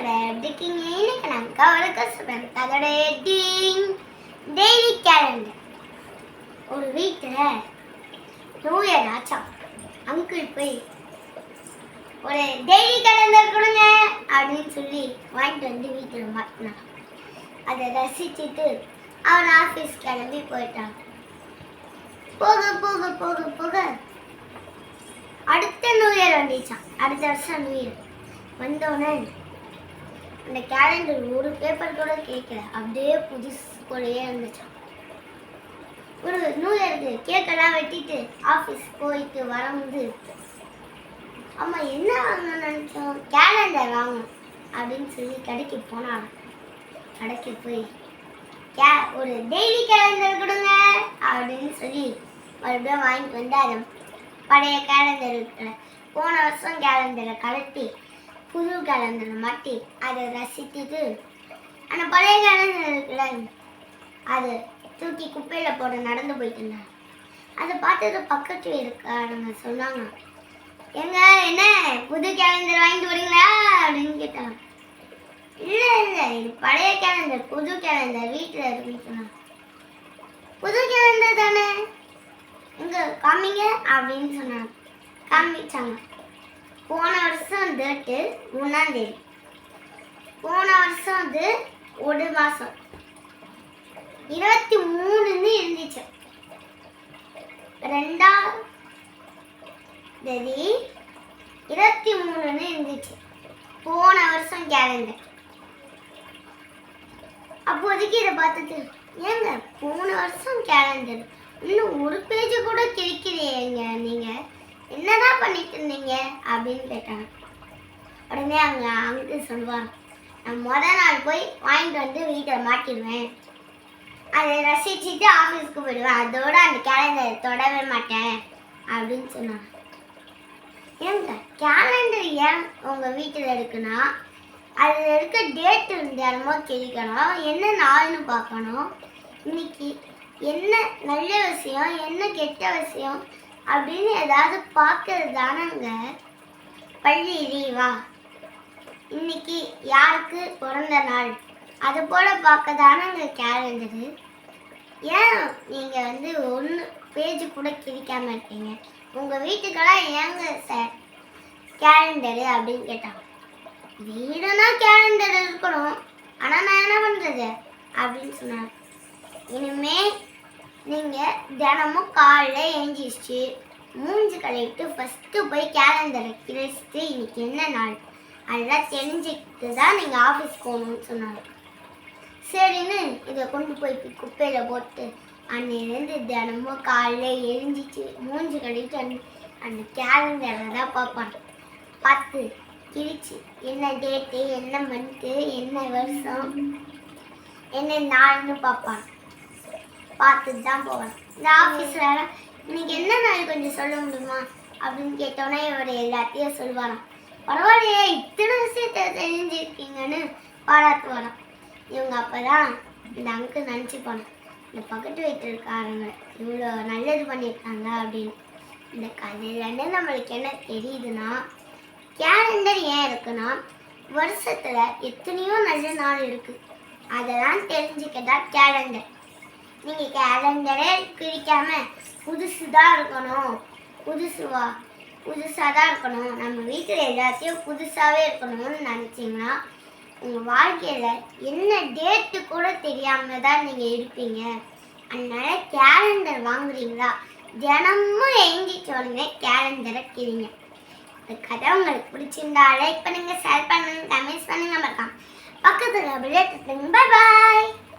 எப்படி இருக்கீங்க? இன்னைக்கு நான் கவலைக்க சொல்றேன். அதோட ஹெட்டிங் டெய்லி கேலண்டர். ஒரு வீட்டில் நியூ இயர் ஆச்சா, அங்கிள் போய் ஒரு டெய்லி கேலண்டர் கொடுங்க அப்படின்னு சொல்லி வாங்கிட்டு வந்து வீட்டில் மாட்டினான். அதை ரசிச்சுட்டு அவன் ஆஃபீஸ் கிளம்பி போயிட்டான். போக போக போக போக அடுத்த நியூ இயர் வந்துச்சான். அடுத்த வருஷம் நியூ இயர் வந்தோடனே அந்த கேலண்டர் ஒரு பேப்பர் கூட கேட்கல, அப்படியே புதுசு போலயே இருந்துச்சான். ஒரு நியூ இயருக்கு கேக்கெல்லாம் வெட்டிட்டு ஆஃபீஸ் போயிட்டு வரும்போது, அம்மா என்ன வாங்கணும்னு நினைச்சோம், கேலண்டர் வாங்கணும் அப்படின்னு சொல்லி கடைக்கு போனாங்க. கடைக்கு போய் ஒரு டெய்லி கேலண்டர் கொடுங்க அப்படின்னு சொல்லி மறுபடியும் வாங்கிட்டு வந்து அதை பழைய கேலண்டர் இருக்கிற போன வருஷம் கேலண்டரை கலட்டி புது கேலண்டரை மாட்டி அதை ரசித்துட்டு அந்த பழைய கேலண்டர் இருக்குல்ல அதை தூக்கி குப்பையில் போட நடந்து போயிட்டு இருந்தாங்க. அதை பார்த்தது பக்கத்து இருக்காங்க சொன்னாங்க, எங்க என்ன புது கேலண்டர் வாங்கிட்டு வரீங்களா அப்படின்னு கேட்டாங்க. இல்லை இல்லை, இது பழைய கேலண்டர், புது கேலண்டர் வீட்டில் இருக்குன்னு சொன்னாங்க. புது கேலண்டர் தானே, எங்க காமிங்க அப்படின்னு சொன்னாங்க. காமிச்சாங்க. போன வருஷம் டேட்டு 3ஆம் தேதி, போன வருஷம் வந்து ஒரு மாதம் 23ன்னு இருந்துச்சு. 2ஆம் தேதி 23ன்னு இருந்துச்சு போன வருஷம் கேலண்டர். அப்போதைக்கு இதை பார்த்துட்டு, ஏங்க போன வருஷம் கேலண்டர் இன்னும் ஒரு பேஜ் கூட கிழிக்கிறீங்க, நீங்கள் என்னதான் பண்ணிட்டு இருந்தீங்க அப்படின்னு கேட்டாங்க. உடனே அங்கே சொல்லுவாங்க, நான் முதல் நாள் போய் வாங்கிட்டு வந்து வீட்டில் மாட்டிடுவேன், அதை ரசிச்சுட்டு ஆஃபீஸ்க்கு போயிடுவேன், அதோட அந்த கேலண்டரை தொடவே மாட்டேன் அப்படின்னு சொன்னாங்க. ஏங்க கேலண்டர் ஏன் உங்கள் வீட்டில் இருக்குன்னா, அதில் இருக்க டேட்டு தினமோ கிழிக்கணும், என்ன நாள்னு பார்க்கணும், இன்னைக்கு என்ன நல்ல விஷயம் என்ன கெட்ட விஷயம் அப்படின்னு ஏதாவது பார்க்கறது தானங்க பள்ளி லீவா, இன்னைக்கு யாருக்கு பிறந்த நாள் அது போல் பார்க்க தானங்க கேலண்டரு. ஏன் நீங்கள் வந்து ஒன்று பேஜ் கூட கிழிக்காமல் இருக்கீங்க, உங்கள் வீட்டுக்கெல்லாம் ஏங்க கேலண்டரு அப்படின்னு கேட்டாங்க. வீடுனா கேலண்டர் இருக்கணும், ஆனால் நான் என்ன பண்ணுறது அப்படின்னு சொன்னாங்க. இனிமே நீங்கள் தினமும் காலையில் எழுந்திரிச்சு மூஞ்சி கழுவிட்டு ஃபஸ்ட்டு போய் கேலண்டரை கிழிச்சிட்டு இன்னைக்கு என்ன நாள் அதெல்லாம் தெரிஞ்சுக்கிட்டு தான் நீங்கள் ஆஃபீஸ் போகணும்னு சொன்னாங்க. சரின்னு இதை கொண்டு போய் குப்பையில் போட்டு அன்னையிலேருந்து தினமும் காலையில் எழுந்திரிச்சு மூஞ்சி கழுவிட்டு அந்த கேலண்டரை தான் பார்ப்பாங்க. பார்த்து கிழிச்சு என்ன டேட்டு என்ன மந்த்து என்ன வருஷம் என்ன நாள்னு பார்ப்பாங்க. பார்த்துட்டு தான் போவேன். இந்த ஆஃபீஸில் இன்னைக்கு என்ன நாள் கொஞ்சம் சொல்ல முடியுமா அப்படின்னு கேட்டோன்னே இவர் எல்லாத்தையும் சொல்லுவாராம். பரவாயில்லையே இத்தனை விஷயத்தை தெரிஞ்சிருக்கீங்கன்னு பாராட்டுவாராம். இவங்க அப்போ தான் இந்த அங்கிள் நினச்சிப்பாங்க, இந்த பக்கத்து வீட்டில் இருக்காருங்க இவ்வளோ நல்லது பண்ணியிருக்காங்க அப்படின்னு. இந்த கதையிலேருந்து நம்மளுக்கு என்ன தெரியுதுன்னா, கேலண்டர் ஏன் இருக்குன்னா, வருஷத்தில் எத்தனையோ நல்ல நாள் இருக்குது, அதெல்லாம் தெரிஞ்சுக்கதா கேலண்டர். நீங்கள் கேலண்டரே கிழிக்காமல் புதுசு தான் இருக்கணும், புதுசாக தான் இருக்கணும், நம்ம வீட்டில் எல்லாத்தையும் புதுசாகவே இருக்கணும்னு நினச்சிங்கன்னா உங்கள் வாழ்க்கையில் என்ன டேட்டு கூட தெரியாமல் தான் நீங்கள் இருப்பீங்க. அதனால் கேலண்டர் வாங்குறீங்களா, தினமும் எழுந்திரிச்ச உடனே கேலண்டரை கிழிங்க. இந்த கதை உங்களுக்கு பிடிச்சிருந்தா லைக் பண்ணுங்கள், ஷேர் பண்ணுங்கள், கமெண்ட்ஸ் பண்ணுங்கள், மறக்காம பக்கத்தில் விளையாட்டு. பாய் பாய்.